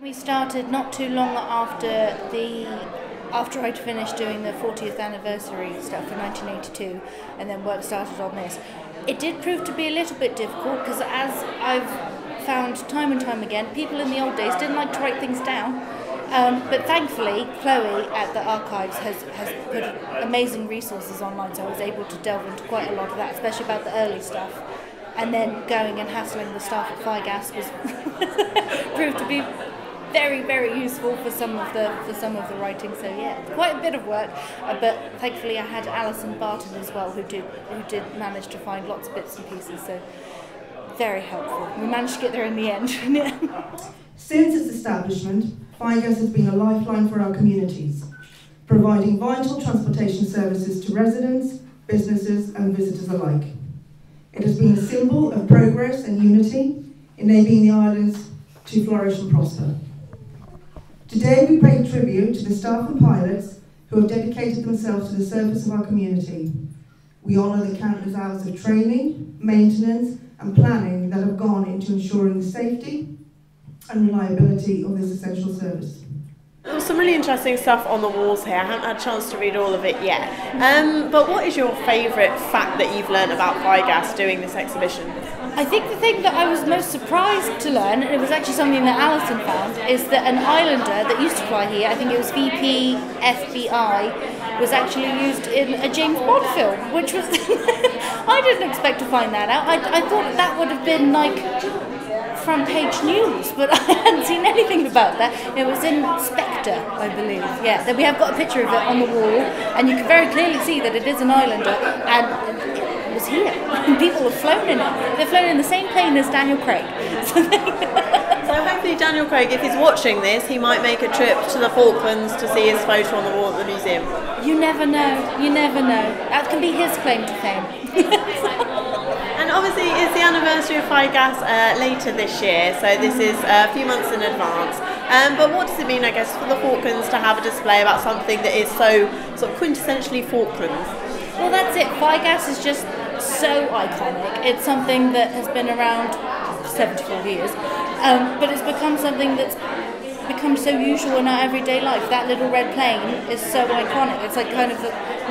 We started not too long after I'd finished doing the 40th anniversary stuff for 1982, and then work started on this. It did prove to be a little bit difficult because, as I've found time and time again, people in the old days didn't like to write things down. But thankfully, Chloe at the archives has put amazing resources online, so I was able to delve into quite a lot of that, especially about the early stuff. And then going and hassling the staff at FIGAS was proved to be very, very useful for some of the writing. So yeah, quite a bit of work. But thankfully, I had Alison Barton as well, who did manage to find lots of bits and pieces. So very helpful. We managed to get there in the end. Since its establishment, FIGAS has been a lifeline for our communities, providing vital transportation services to residents, businesses and visitors alike. It has been a symbol of progress and unity, enabling the islands to flourish and prosper. Today we pay tribute to the staff and pilots who have dedicated themselves to the service of our community. We honour the countless hours of training, maintenance and planning that have gone into ensuring the safety and reliability of this essential service. There was some really interesting stuff on the walls here. I haven't had a chance to read all of it yet. But what is your favourite fact that you've learned about FIGAS doing this exhibition? I think the thing that I was most surprised to learn, and it was actually something that Alison found, is that an islander that used to fly here, I think it was VP FBI, was actually used in a James Bond film, which was I didn't expect to find that out. I thought that would have been like front page news, but I hadn't seen anything about that. It was in Spectre, I believe. Yeah, then we have got a picture of it on the wall, and you can very clearly see that it is an islander, and it was here. People have flown in it. They've flown in the same plane as Daniel Craig. So hopefully Daniel Craig, if he's watching this, he might make a trip to the Falklands to see his photo on the wall at the museum. You never know. You never know. That can be his claim to fame. And obviously it's the anniversary of FIGAS later this year, so this is a few months in advance. But what does it mean, I guess, for the Falklands to have a display about something that is so sort of quintessentially Falklands? Well, that's it. FIGAS is just so iconic. It's something that has been around 74 years, but it's become something that's become so usual in our everyday life. That little red plane is so iconic. It's like kind of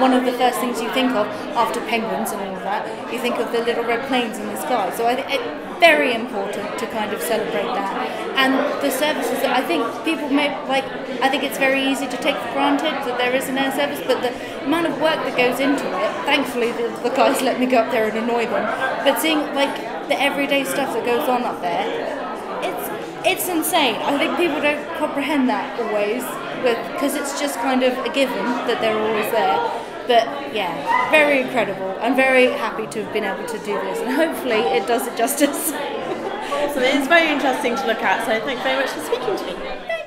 one of the first things you think of after penguins and all of that. You think of the little red planes in the sky. So I think it's very important to kind of celebrate that. And the services that I think people may like, I think it's very easy to take for granted that there is an air service, but the amount of work that goes into it, thankfully the guys let me go up there and annoy them, but seeing like the everyday stuff that goes on up there, it's insane. I think people don't comprehend that always, because it's just kind of a given that they're always there. But yeah, very incredible. I'm very happy to have been able to do this, and hopefully it does it justice. Awesome. It's very interesting to look at, so thanks very much for speaking to me.